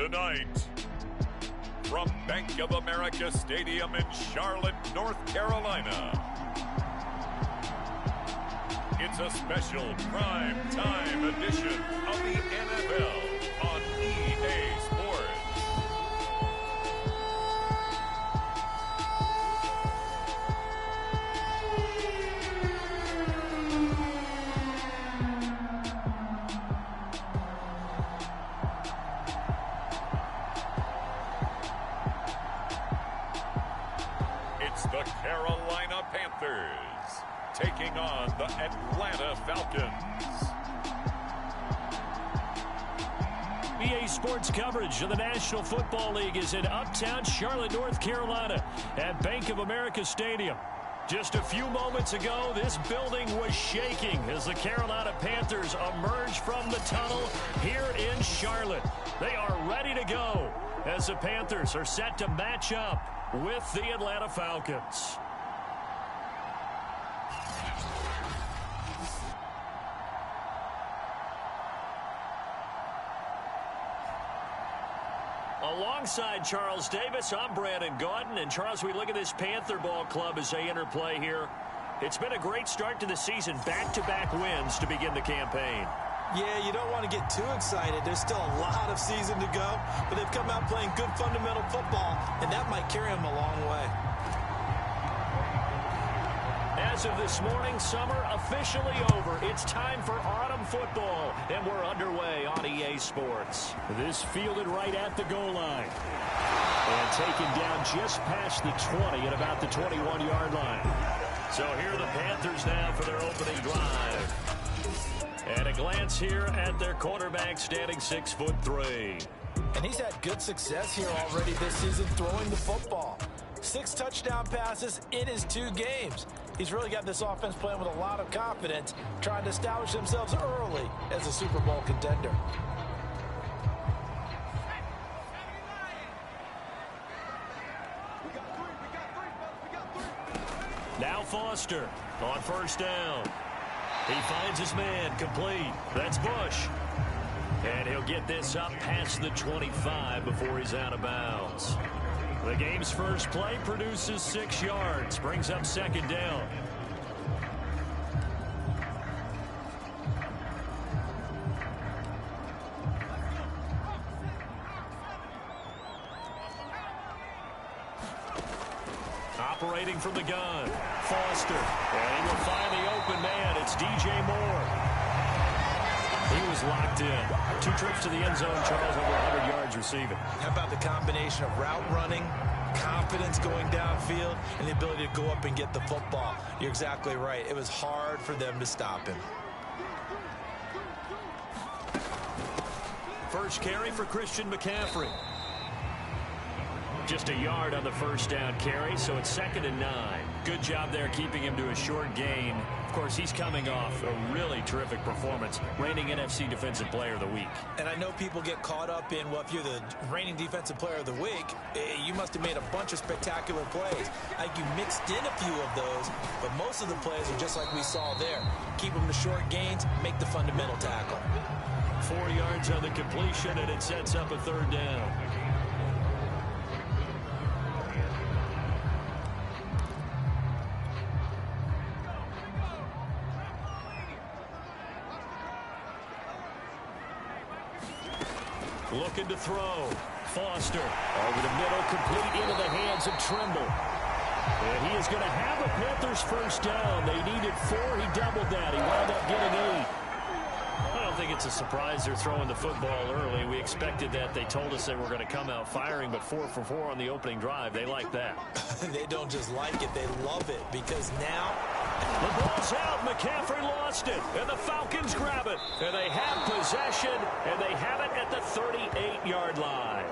Tonight, from Bank of America Stadium in Charlotte, North Carolina, it's a special prime time edition of the NFL on EA Sports. The Carolina Panthers taking on the Atlanta Falcons. EA Sports coverage of the National Football League is in uptown Charlotte, North Carolina at Bank of America Stadium. Just a few moments ago, this building was shaking as the Carolina Panthers emerged from the tunnel here in Charlotte. They are ready to go as the Panthers are set to match up with the Atlanta Falcons. Alongside Charles Davis, I'm Brandon Gaudin. And Charles, we look at this Panther ball club as they interplay here. It's been a great start to the season. Back-to-back wins to begin the campaign. Yeah, you don't want to get too excited. There's still a lot of season to go, but they've come out playing good fundamental football, and that might carry them a long way. As of this morning, summer officially over. It's time for autumn football, and we're underway on EA Sports. This fielded right at the goal line. And taken down just past the 20 at about the 21-yard line. So here are the Panthers now for their opening drive. And a glance here at their quarterback, standing 6'3". And he's had good success here already this season throwing the football. 6 touchdown passes in his 2 games. He's really got this offense playing with a lot of confidence, trying to establish themselves early as a Super Bowl contender. Now Foster on first down. He finds his man, complete. That's Bush. And he'll get this up past the 25 before he's out of bounds. The game's first play produces 6 yards, brings up second down. Operating from the gun, Foster. And he will find the open man. It's DJ Moore. He was locked in. 2 trips to the end zone, Charles, over 100 yards receiving. How about the combination of route running, confidence going downfield, and the ability to go up and get the football? You're exactly right. It was hard for them to stop him. First carry for Christian McCaffrey. Just a yard on the first down carry, so it's 2nd and 9. Good job there keeping him to a short gain. Of course, he's coming off a really terrific performance, reigning NFC Defensive Player of the Week. And I know people get caught up in, well, if you're the reigning Defensive Player of the Week, you must have made a bunch of spectacular plays. I think you mixed in a few of those, but most of the plays are just like we saw there. Keep them to short gains, make the fundamental tackle. 4 yards on the completion, and it sets up a 3rd down. Looking to throw. Foster over the middle, complete into the hands of Trimble. And he is going to have a Panthers first down. They needed 4. He doubled that. He wound up getting 8. I don't think it's a surprise they're throwing the football early. We expected that. They told us they were going to come out firing, but 4 for 4 on the opening drive. They like that. They don't just like it, they love it, because now the ball's out. McCaffrey lost it, and the Falcons grab it. And they have possession, and they have it at the 38-yard line.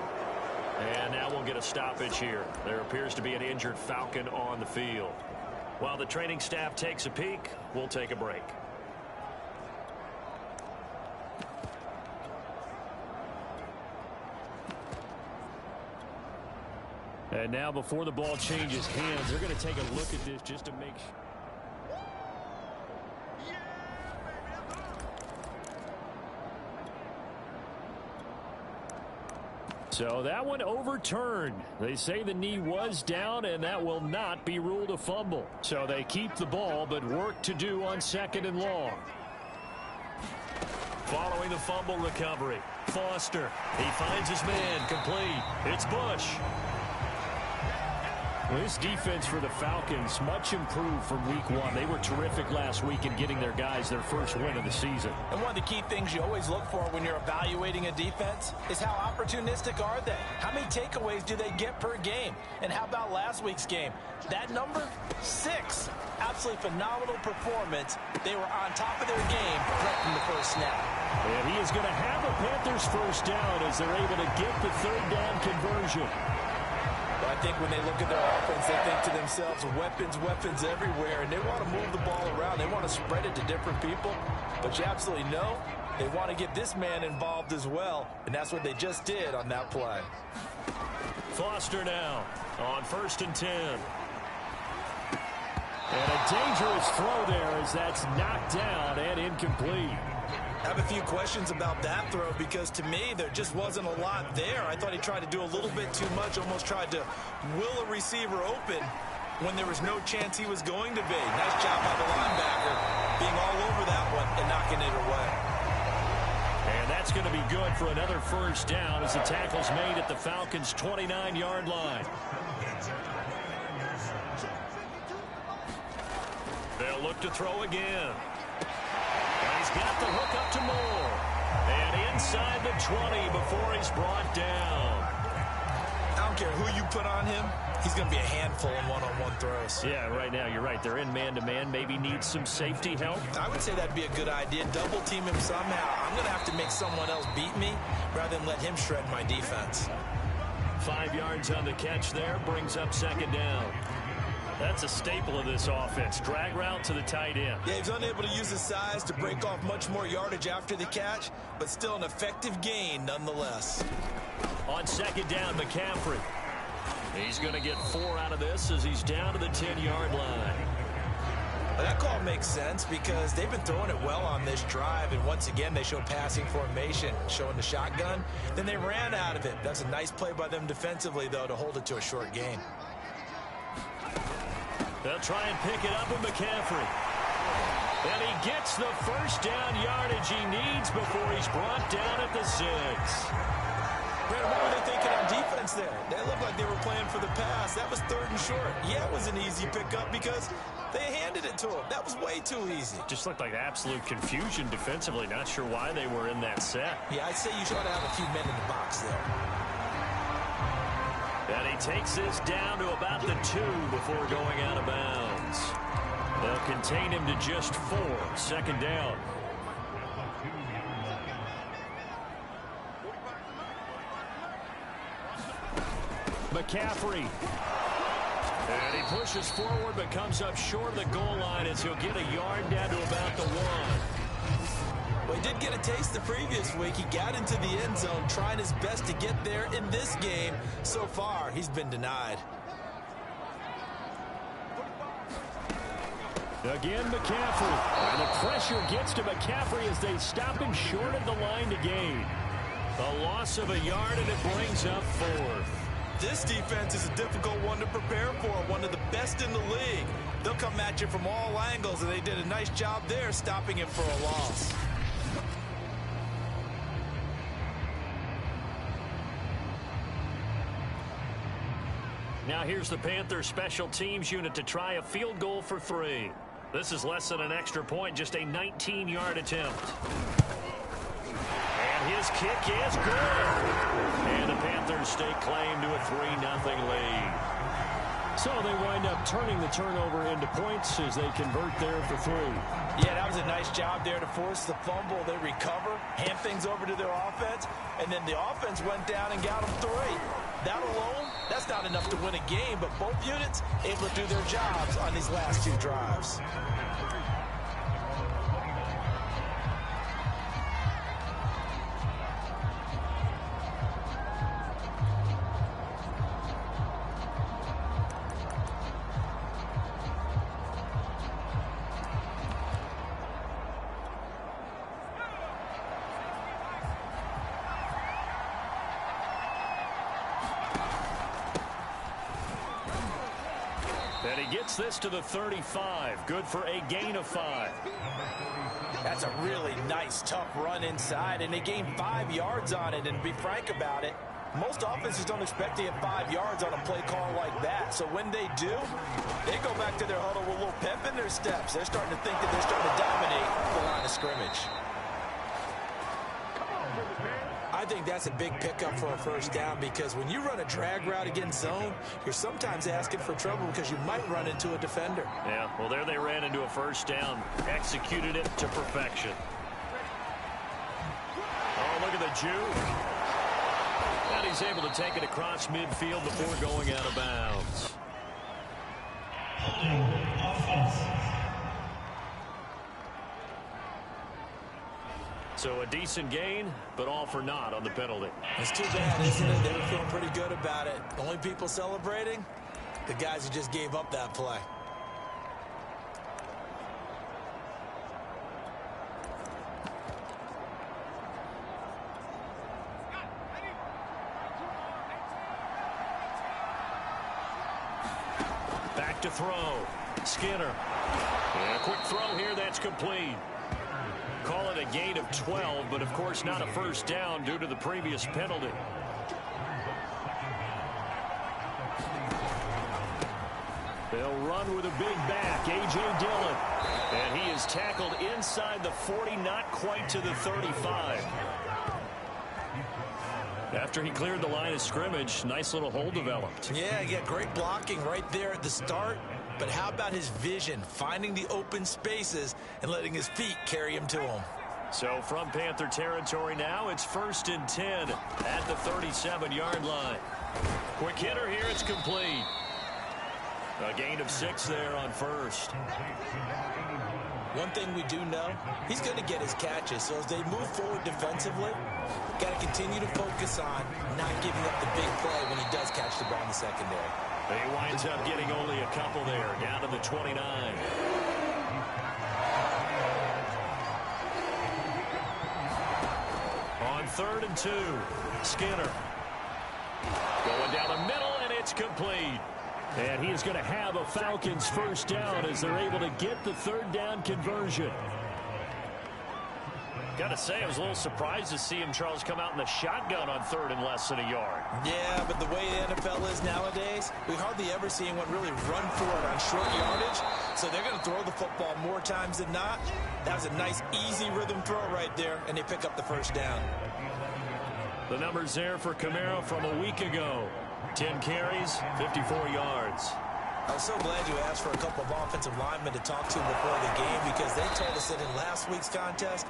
And now we'll get a stoppage here. There appears to be an injured Falcon on the field. While the training staff takes a peek, we'll take a break. And now before the ball changes hands, they're going to take a look at this just to make sure. So that one overturned. They say the knee was down, and that will not be ruled a fumble. So they keep the ball, but work to do on 2nd and long. Following the fumble recovery, Foster. He finds his man, complete. It's Bush. This defense for the Falcons, much improved from week 1. They were terrific last week in getting their guys their first win of the season. And one of the key things you always look for when you're evaluating a defense is how opportunistic are they? How many takeaways do they get per game? And how about last week's game? That number? 6. Absolutely phenomenal performance. They were on top of their game right from the first snap. And he is going to have a Panthers first down as they're able to get the 3rd down conversion. I think when they look at their offense, they think to themselves, weapons everywhere, and they want to move the ball around. They want to spread it to different people, but you absolutely know they want to get this man involved as well, and that's what they just did on that play. Foster now on 1st and 10. And a dangerous throw there as that's knocked down and incomplete. I have a few questions about that throw because to me there just wasn't a lot there. I thought he tried to do a little bit too much, almost tried to will a receiver open when there was no chance he was going to be. Nice job by the linebacker being all over that one and knocking it away. And that's going to be good for another first down as the tackle's made at the Falcons' 29-yard line. They'll look to throw again. He's got the hook up to Moore. And inside the 20 before he's brought down. I don't care who you put on him. He's going to be a handful in one-on-one throws. Yeah, right now, you're right. They're in man-to-man. Maybe needs some safety help. I would say that'd be a good idea. Double team him somehow. I'm going to have to make someone else beat me rather than let him shred my defense. 5 yards on the catch there. Brings up 2nd down. That's a staple of this offense. Drag route to the tight end. Yeah, he's unable to use his size to break off much more yardage after the catch, but still an effective gain nonetheless. On 2nd down, McCaffrey. He's going to get 4 out of this as he's down to the 10-yard line. Well, that call makes sense because they've been throwing it well on this drive, and once again they show passing formation, showing the shotgun. Then they ran out of it. That's a nice play by them defensively, though, to hold it to a short gain. They'll try and pick it up with McCaffrey. And he gets the first down yardage he needs before he's brought down at the 6. Brandon, what were they thinking on defense there? They looked like they were playing for the pass. That was 3rd and short. Yeah, it was an easy pickup because they handed it to him. That was way too easy. Just looked like absolute confusion defensively. Not sure why they were in that set. Yeah, I'd say you should have a few men in the box there. And he takes this down to about the 2 before going out of bounds. They'll contain him to just 4. 2nd down. McCaffrey. And he pushes forward but comes up short of the goal line as he'll get a yard down to about the 1. Well, he did get a taste the previous week. He got into the end zone trying his best to get there in this game. So far, he's been denied. Again, McCaffrey. And the pressure gets to McCaffrey as they stop him short of the line to gain. A loss of a yard, and it brings up 4th. This defense is a difficult one to prepare for, one of the best in the league. They'll come at you from all angles, and they did a nice job there stopping him for a loss. Now here's the Panthers special teams unit to try a field goal for 3. This is less than an extra point, just a 19-yard attempt. And his kick is good. And the Panthers stake claim to a 3-0 lead. So they wind up turning the turnover into points as they convert there for 3. Yeah, that was a nice job there to force the fumble. They recover, hand things over to their offense, and then the offense went down and got them 3. That alone, that's not enough to win a game, but both units able to do their jobs on these last 2 drives. he gets this to the 35. Good for a gain of 5. That's a really nice, tough run inside, and they gained 5 yards on it. And to be frank about it, most offenses don't expect to get 5 yards on a play call like that. So when they do, they go back to their huddle with a little pep in their steps. They're starting to think that they're starting to dominate the line of scrimmage. I think that's a big pickup for a first down, because when you run a drag route against zone, you're sometimes asking for trouble because you might run into a defender. Yeah, well, there they ran into a first down. Executed it to perfection. Oh, look at the Jew. And he's able to take it across midfield before going out of bounds. So a decent gain, but all for naught on the penalty. It's too bad, isn't it? They were feeling pretty good about it. Only people celebrating, the guys who just gave up that play. Back to throw. Skinner. And a quick throw here that's complete. Call it a gain of 12, but of course not a first down due to the previous penalty. They'll run with a big back, A.J. Dillon. And he is tackled inside the 40, not quite to the 35. After he cleared the line of scrimmage, nice little hole developed. Yeah, great blocking right there at the start. But how about his vision, finding the open spaces and letting his feet carry him to him? So from Panther territory now, it's 1st and 10 at the 37-yard line. Quick hitter here, it's complete. A gain of 6 there on first. One thing we do know, he's going to get his catches. So as they move forward defensively, got to continue to focus on not giving up the big play when he does catch the ball in the secondary. He winds up getting only a couple there, down to the 29. On 3rd and 2, Skinner. Going down the middle, and it's complete. And he is going to have a Falcons first down as they're able to get the 3rd down conversion. Got to say, I was a little surprised to see him, Charles, come out in the shotgun on 3rd and less than a yard. Yeah, but the way the NFL is nowadays, we hardly ever see anyone really run for it on short yardage. So they're going to throw the football more times than not. That was a nice, easy rhythm throw right there, and they pick up the first down. The numbers there for Kamara from a week ago. 10 carries, 54 yards. I was so glad you asked for a couple of offensive linemen to talk to before the game, because they told us that in last week's contest,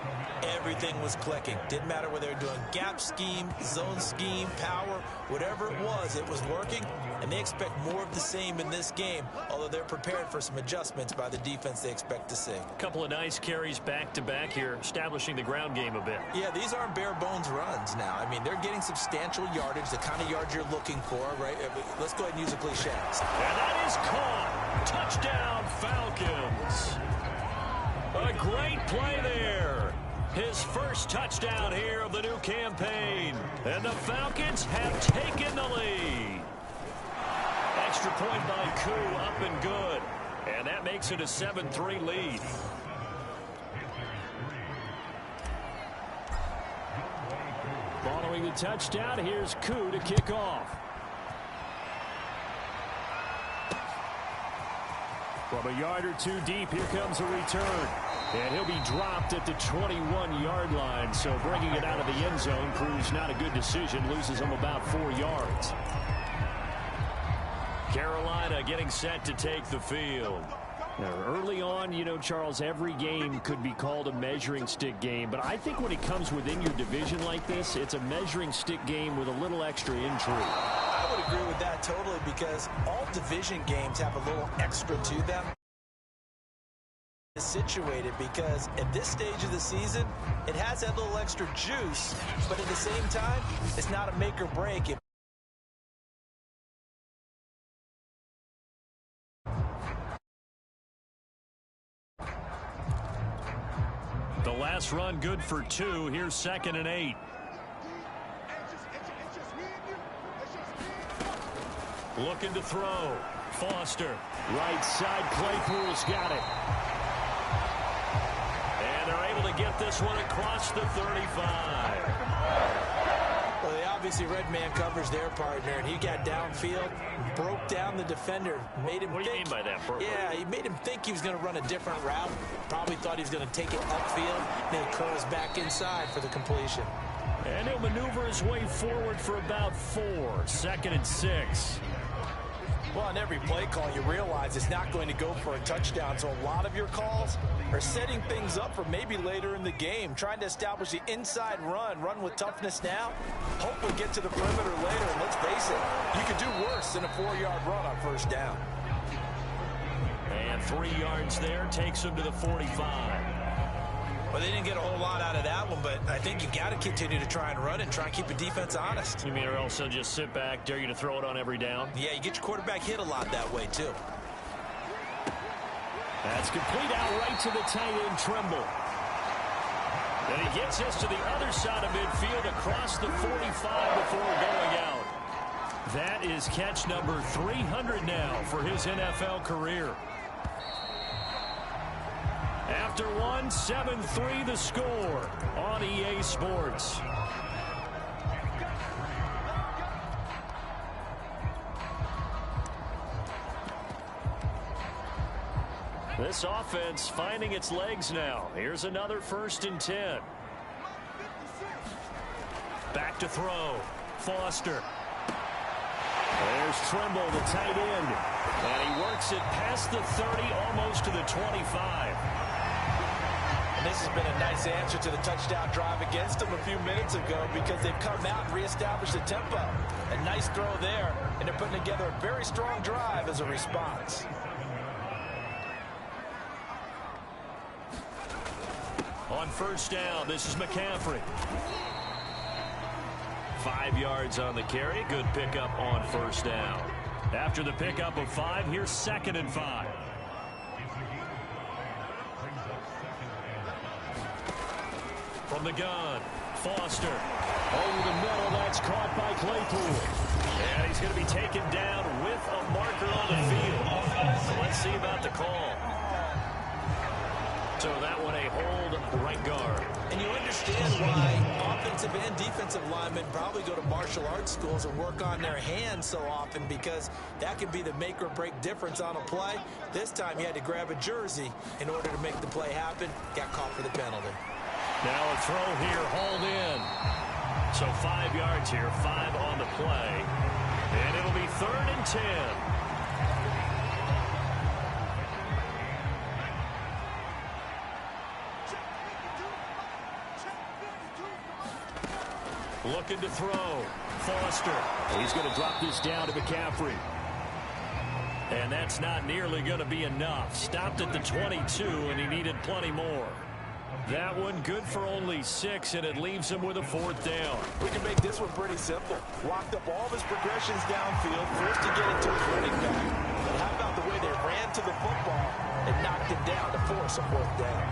everything was clicking. Didn't matter whether they were doing gap scheme, zone scheme, power, whatever it was working, and they expect more of the same in this game, although they're prepared for some adjustments by the defense they expect to see. A couple of nice carries back-to-back here, establishing the ground game a bit. Yeah, these aren't bare-bones runs now. I mean, they're getting substantial yardage, the kind of yards you're looking for, right? Let's go ahead and use a cliche. And that is caught. Touchdown, Falcons. A great play there. His first touchdown here of the new campaign. And the Falcons have taken the lead. Extra point by Koo, up and good. And that makes it a 7-3 lead. Following the touchdown, here's Koo to kick off. From a yard or two deep, here comes a return. And he'll be dropped at the 21-yard line. So bringing it out of the end zone proves not a good decision. Loses him about 4 yards. Carolina getting set to take the field. Now, early on, you know, Charles, every game could be called a measuring stick game. But I think when it comes within your division like this, it's a measuring stick game with a little extra intrigue. I would agree with that totally, because all division games have a little extra to them. Is situated because at this stage of the season, it has that little extra juice, but at the same time, it's not a make or break. The last run good for 2. Here's 2nd and 8. Looking to throw. Foster. Right side, Claypool's got it. And they're able to get this one across the 35. Well, they obviously read man coverage their partner, and he got downfield, broke down the defender, made him What do you mean by that, Burke? Yeah, he made him think he was going to run a different route. Probably thought he was going to take it upfield, then he curls back inside for the completion. And he'll maneuver his way forward for about 4. 2nd and 6. Well, on every play call, you realize it's not going to go for a touchdown. So a lot of your calls are setting things up for maybe later in the game, trying to establish the inside run with toughness now, hopefully get to the perimeter later. And let's face it, you could do worse than a 4-yard run on first down. And 3 yards there takes him to the 45. Well, they didn't get a whole lot out of that one, but I think you got to continue to try and run and try and keep the defense honest. You mean or else they'll just sit back, dare you to throw it on every down? Yeah, you get your quarterback hit a lot that way, too. That's complete out right to the tight end, Trimble. And he gets us to the other side of midfield across the 45 before going out. That is catch number 300 now for his NFL career. After one, 7-3 the score on EA Sports. This offense finding its legs now. Here's another 1st and 10. Back to throw. Foster. There's Trimble, the tight end. And he works it past the 30, almost to the 25. And this has been a nice answer to the touchdown drive against them a few minutes ago because they've come out and reestablished the tempo. A nice throw there, and they're putting together a very strong drive as a response. On first down, this is McCaffrey. 5 yards on the carry. Good pickup on first down. After the pickup of 5, here's 2nd and 5. From the gun, Foster. Over the middle, that's caught by Claypool. And he's going to be taken down with a marker on the field. So let's see about the call. So that one a hold right guard. And you understand why offensive and defensive linemen probably go to martial arts schools and work on their hands so often because that can be the make or break difference on a play. This time he had to grab a jersey in order to make the play happen. Got caught for the penalty. Now a throw here, hauled in. So 5 yards here, 5 on the play. And it'll be 3rd and 10. Looking to throw. Foster. He's going to drop this down to McCaffrey. And that's not nearly going to be enough. Stopped at the 22, and he needed plenty more. That one good for only 6, and it leaves him with a 4th down. We can make this one pretty simple. Walked up all of his progressions downfield, forced to get it to his running back. But how about the way they ran to the football and knocked it down to force a 4th down?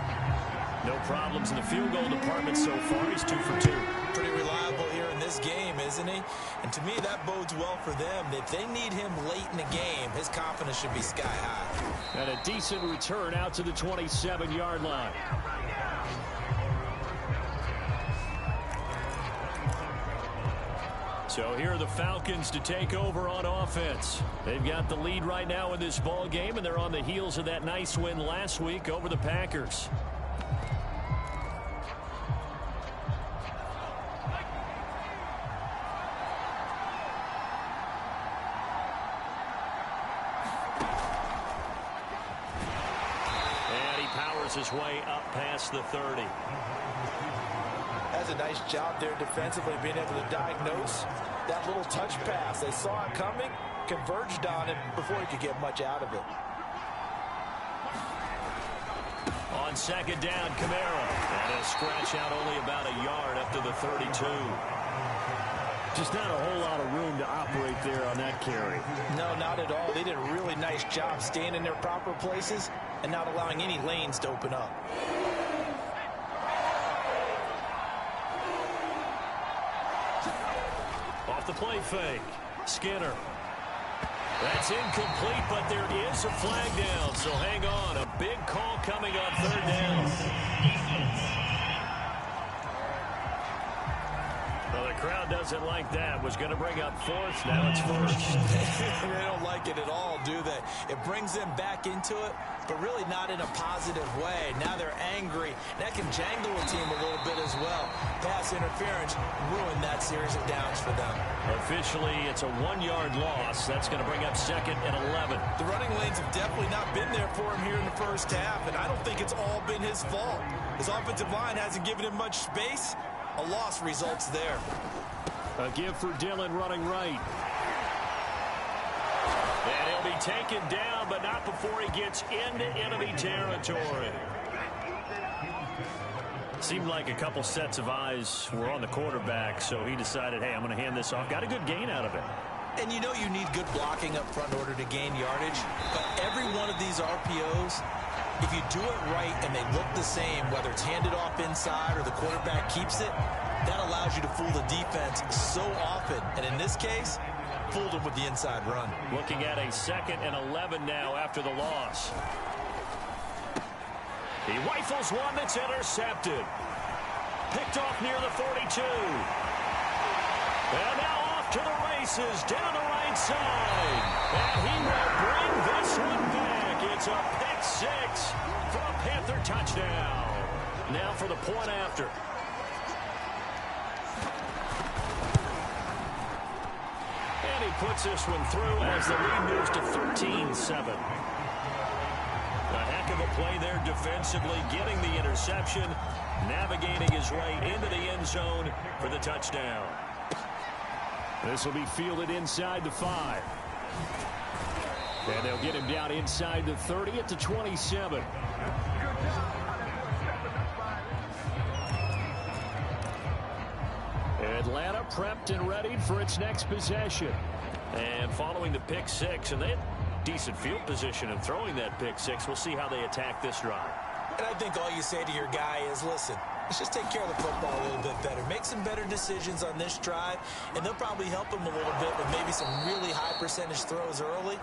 No problems in the field goal department so far. He's 2 for 2. Pretty reliable here in this game, isn't he? And to me, that bodes well for them. If they need him late in the game, his confidence should be sky high. And a decent return out to the 27-yard line. So here are the Falcons to take over on offense. They've got the lead right now in this ball game, and they're on the heels of that nice win last week over the Packers. And he powers his way up past the 30. Has a nice job there defensively, being able to diagnose that little touch pass. They saw it coming, converged on it before he could get much out of it. On 2nd down, Kamara. And a scratch out only about a yard up to the 32. Just not a whole lot of room to operate there on that carry. No, not at all. They did a really nice job staying in their proper places and not allowing any lanes to open up. Off the play fake. Skinner. That's incomplete, but there is a flag down, so hang on. A big call coming on third down. Well, the crowd doesn't like that. Was going to bring up fourth. Now it's first. They don't like it at all, do they? It brings them back into it, but really not in a positive way. Now they're angry. That can jangle a team a little bit as well. Pass interference ruined that series of downs for them. Officially, it's a 1-yard loss. That's going to bring up second and 11. The running lanes have definitely not been there for him here in the first half, and I don't think it's all been his fault. His offensive line hasn't given him much space. A loss results there. A give for Dillon running right. And he'll be taken down, but not before he gets into enemy territory. Seemed like a couple sets of eyes were on the quarterback, so he decided, hey, I'm going to hand this off. Got a good gain out of it. And you know you need good blocking up front in order to gain yardage, but every one of these RPOs, if you do it right and they look the same, whether it's handed off inside or the quarterback keeps it, that allows you to fool the defense so often. And in this case, fooled them with the inside run. Looking at a second and 11 now after the loss. He rifles one that's intercepted. Picked off near the 42. And now off to the races down the right side. And he will bring this one back. It's a pick six for a Panther touchdown. Now for the point after. And he puts this one through as the lead moves to 13-7. A heck of a play there defensively, getting the interception, navigating his way into the end zone for the touchdown. This will be fielded inside the 5. And they'll get him down inside the 30 at the 27. Atlanta prepped and ready for its next possession. And following the pick six, and they had decent field position in throwing that pick six. We'll see how they attack this drive. And I think all you say to your guy is, listen, let's just take care of the football a little bit better. Make some better decisions on this drive, and they'll probably help him a little bit with maybe some really high percentage throws early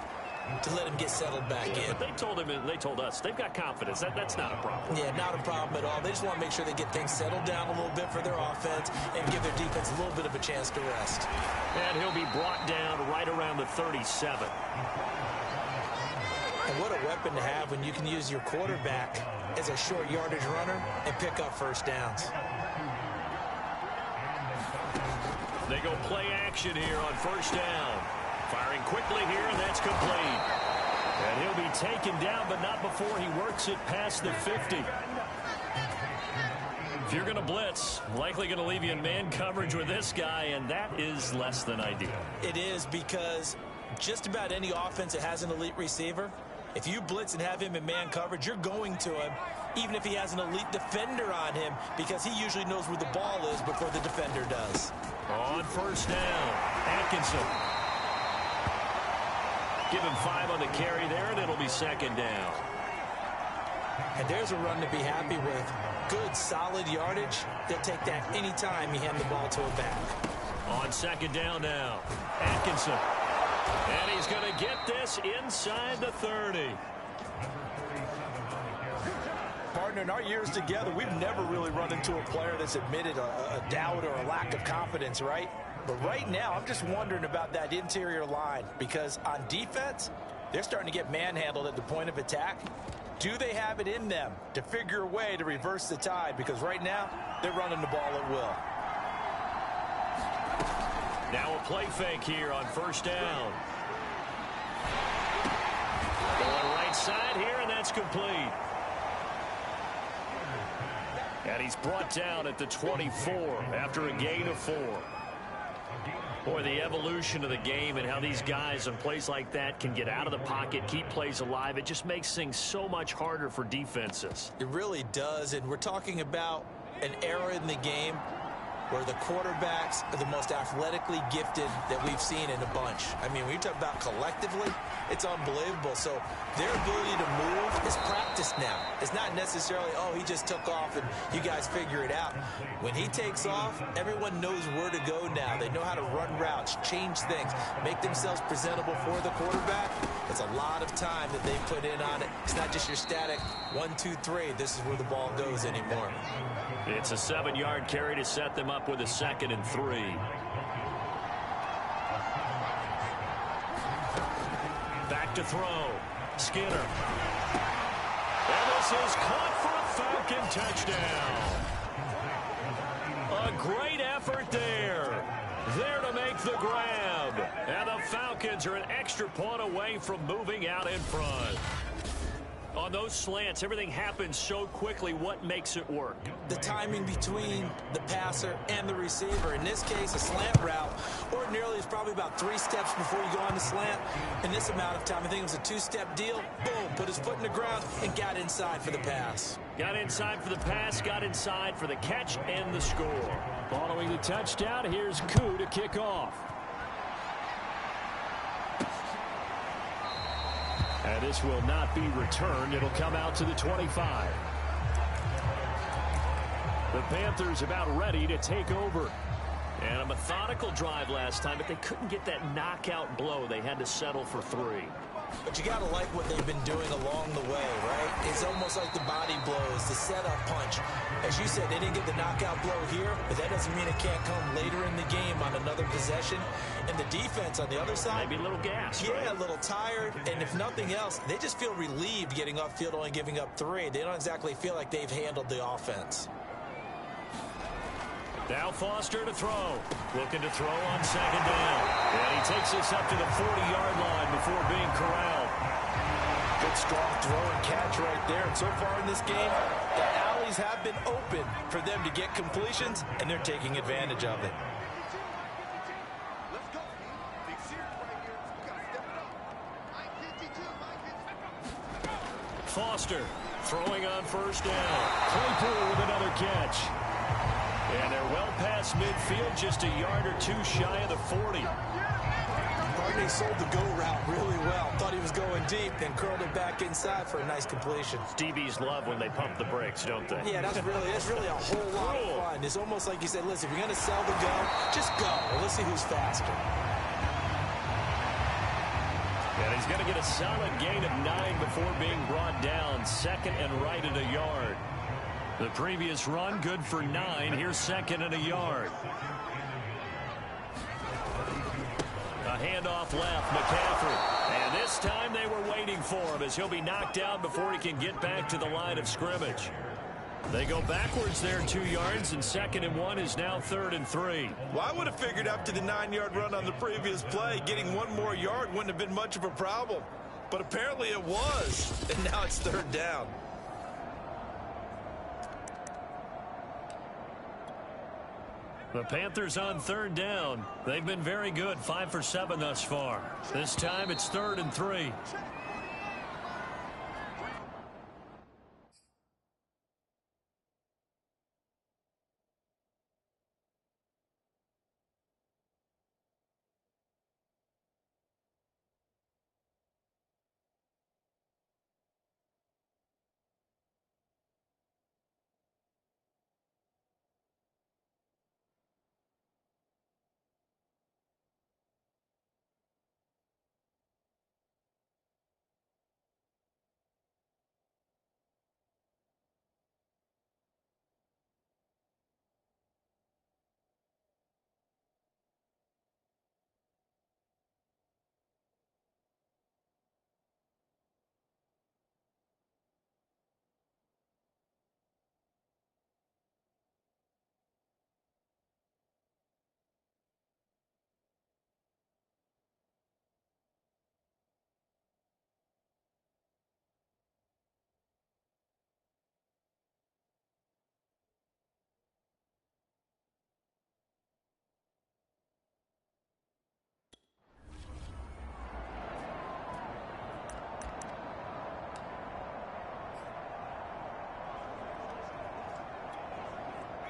to let him get settled back in. But they told him, and they told us, they've got confidence. That's not a problem. Yeah, not a problem at all. They just want to make sure they get things settled down a little bit for their offense and give their defense a little bit of a chance to rest. And he'll be brought down right around the 37. And what a weapon to have when you can use your quarterback as a short yardage runner and pick up first downs. They go play action here on first down. Firing quickly here, and that's complete. And he'll be taken down, but not before he works it past the 50. If you're going to blitz, likely going to leave you in man coverage with this guy, and that is less than ideal. It is, because just about any offense that has an elite receiver, if you blitz and have him in man coverage, you're going to him, even if he has an elite defender on him, because he usually knows where the ball is before the defender does. On first down, Atkinson. Give him 5 on the carry there, and it'll be second down. And there's a run to be happy with. Good, solid yardage. They'll take that any time you hand the ball to a back. On second down now, Atkinson. And he's going to get this inside the 30. Partner, in our years together, we've never really run into a player that's admitted a doubt or a lack of confidence, right? But right now, I'm just wondering about that interior line, because on defense, they're starting to get manhandled at the point of attack. Do they have it in them to figure a way to reverse the tide? Because right now, they're running the ball at will. Now a play fake here on first down. Going right side here, and that's complete. And he's brought down at the 24 after a gain of 4. Boy, the evolution of the game and how these guys in plays like that can get out of the pocket, keep plays alive, it just makes things so much harder for defenses. It really does, and we're talking about an era in the game where the quarterbacks are the most athletically gifted that we've seen in a bunch. I mean, when you talk about collectively, it's unbelievable. So their ability to move is practiced now. It's not necessarily, oh, he just took off and you guys figure it out. When he takes off, everyone knows where to go now. They know how to run routes, change things, make themselves presentable for the quarterback. It's a lot of time that they put in on it. It's not just your static 1, 2, 3. This is where the ball goes anymore. It's a 7-yard carry to set them up with a 2nd and 3. Back to throw. Skinner. And this is caught for a Falcon touchdown. A great effort there. There to make the grab. And the Falcons are an extra point away from moving out in front. On those slants, everything happens so quickly. What makes it work? The timing between the passer and the receiver. In this case, a slant route ordinarily is probably about 3 steps before you go on the slant. In this amount of time, I think it was a 2-step deal. Boom, put his foot in the ground and got inside for the pass. Got inside for the pass, got inside for the catch and the score. Following the touchdown, here's Koo to kick off. And this will not be returned. It'll come out to the 25. The Panthers about ready to take over. And a methodical drive last time, but they couldn't get that knockout blow. They had to settle for 3. But you got to like what they've been doing along the way, right? It's almost like the body blows, the setup punch. As you said, they didn't get the knockout blow here, but that doesn't mean it can't come later in the game on another possession. And the defense on the other side, maybe a little gassed. Yeah, right? A little tired. And if nothing else, they just feel relieved getting upfield, only giving up 3. They don't exactly feel like they've handled the offense. Now Foster to throw. Looking to throw on 2nd down. And he takes us up to the 40-yard line before being corralled. Good strong throw and catch right there. And so far in this game, the alleys have been open for them to get completions, and they're taking advantage of it. Foster throwing on 1st down. Claypool with another catch. And they're well past midfield, just a yard or 2 shy of the 40. Barney sold the go route really well. Thought he was going deep, then curled it back inside for a nice completion. DBs love when they pump the brakes, don't they? Yeah, that's really a whole lot of fun. It's almost like you said, listen, if you're going to sell the go, just go. Well, let's see who's faster. And he's going to get a solid gain of 9 before being brought down. 2nd and right at a yard. The previous run, good for 9. Here's 2nd and a yard. A handoff left, McCaffrey. And this time they were waiting for him as he'll be knocked out before he can get back to the line of scrimmage. They go backwards there 2 yards, and 2nd and 1 is now 3rd and 3. Well, I would have figured after the 9-yard run on the previous play, getting 1 more yard wouldn't have been much of a problem. But apparently it was, and now it's 3rd down. The Panthers on 3rd down. They've been very good, 5 for 7 thus far. This time it's 3rd and 3.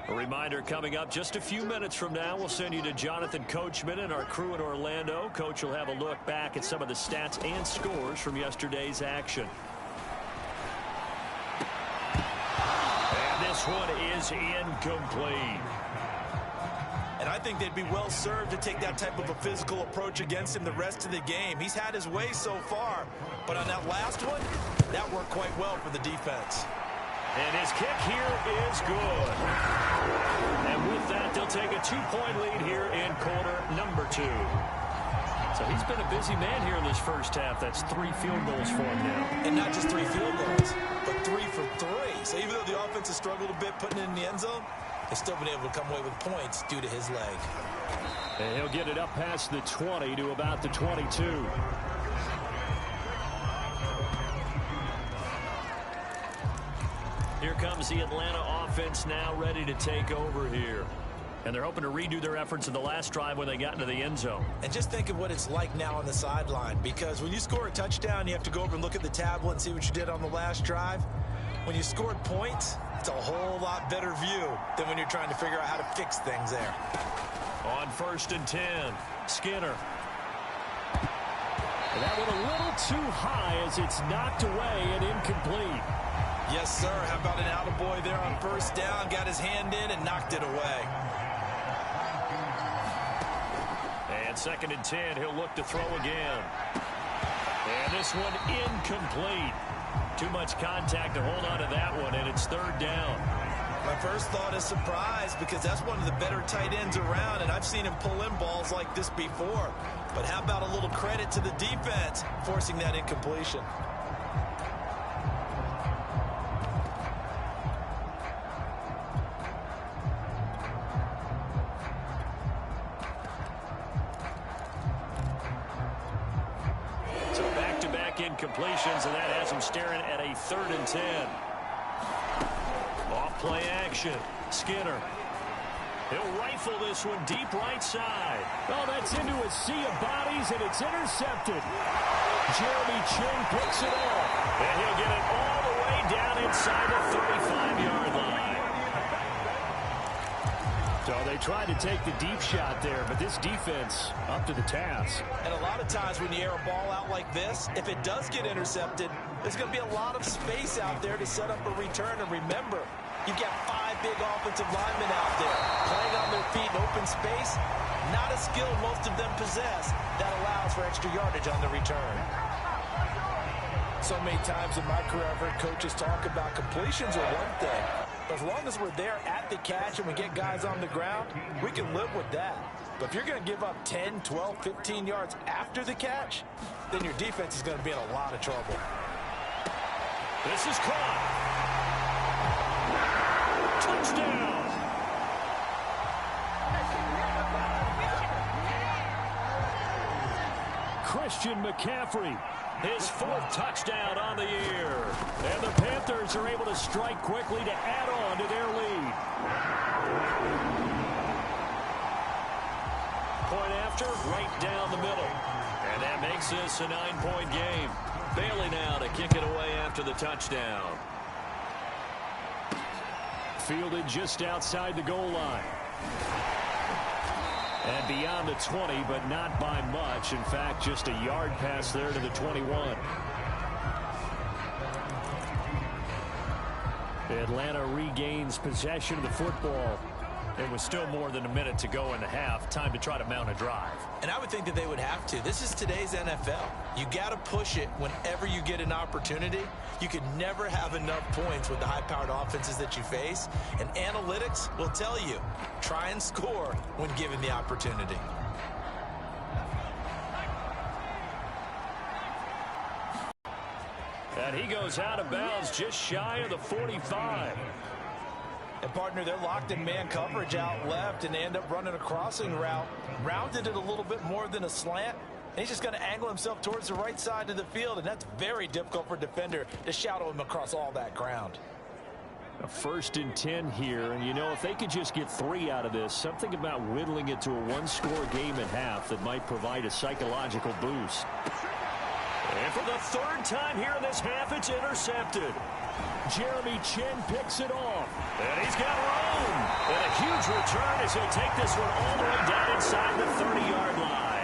A reminder coming up just a few minutes from now, we'll send you to Jonathan Coachman and our crew in Orlando. Coach will have a look back at some of the stats and scores from yesterday's action. And this one is incomplete. And I think they'd be well served to take that type of a physical approach against him the rest of the game. He's had his way so far, but on that last one, that worked quite well for the defense. And his kick here is good. And with that, they'll take a 2-point lead here in quarter number 2. So he's been a busy man here in this first half. That's 3 field goals for him now. And not just 3 field goals, but 3 for 3. So even though the offense has struggled a bit putting it in the end zone, they've still been able to come away with points due to his leg. And he'll get it up past the 20 to about the 22. Here comes the Atlanta offense now ready to take over here. And they're hoping to redo their efforts in the last drive when they got into the end zone. And just think of what it's like now on the sideline, because when you score a touchdown, you have to go over and look at the tablet and see what you did on the last drive. When you scored points, it's a whole lot better view than when you're trying to figure out how to fix things there. On 1st and 10, Skinner. And that one a little too high as it's knocked away and incomplete. Yes, sir. How about an attaboy there on 1st down? Got his hand in and knocked it away. And 2nd and 10, he'll look to throw again. And this one incomplete. Too much contact to hold on to that one, and it's 3rd down. My first thought is surprise, because that's one of the better tight ends around, and I've seen him pull in balls like this before. But how about a little credit to the defense forcing that incompletion? Incompletions, and that has him staring at a 3rd and 10. Off play action. Skinner. He'll rifle this one deep right side. Oh, that's into a sea of bodies, and it's intercepted. Jeremy Chin picks it off. And he'll get it all the way down inside the 35-yard line. So they tried to take the deep shot there, but this defense up to the task. And a lot of times when you air a ball out like this, if it does get intercepted, there's going to be a lot of space out there to set up a return. And remember, you've got 5 big offensive linemen out there playing on their feet in open space. Not a skill most of them possess that allows for extra yardage on the return. So many times in my career, I've heard coaches talk about completions are one thing. As long as we're there at the catch and we get guys on the ground, we can live with that. But if you're going to give up 10, 12, 15 yards after the catch, then your defense is going to be in a lot of trouble. This is caught. Touchdown. Christian McCaffrey. His 4th touchdown on the year. And the Panthers are able to strike quickly to add on to their lead. Point after, right down the middle. And that makes this a 9-point game. Bailey now to kick it away after the touchdown. Fielded just outside the goal line. And beyond the 20, but not by much. In fact, just a yard pass there to the 21. Atlanta regains possession of the football. It was still more than a minute to go in the half. Time to try to mount a drive. And I would think that they would have to. This is today's NFL. You got to push it whenever you get an opportunity. You could never have enough points with the high-powered offenses that you face. And analytics will tell you, try and score when given the opportunity. And he goes out of bounds just shy of the 45. And, partner, they're locked in man coverage out left, and they end up running a crossing route. Rounded it a little bit more than a slant. And he's just going to angle himself towards the right side of the field, and that's very difficult for a defender to shadow him across all that ground. A 1st and 10 here, and you know, if they could just get 3 out of this, something about whittling it to a 1-score game at half that might provide a psychological boost. And for the 3rd time here in this half, it's intercepted. Jeremy Chin picks it off. And he's got room. And huge return as he'll take this one all the way down inside the 30-yard line.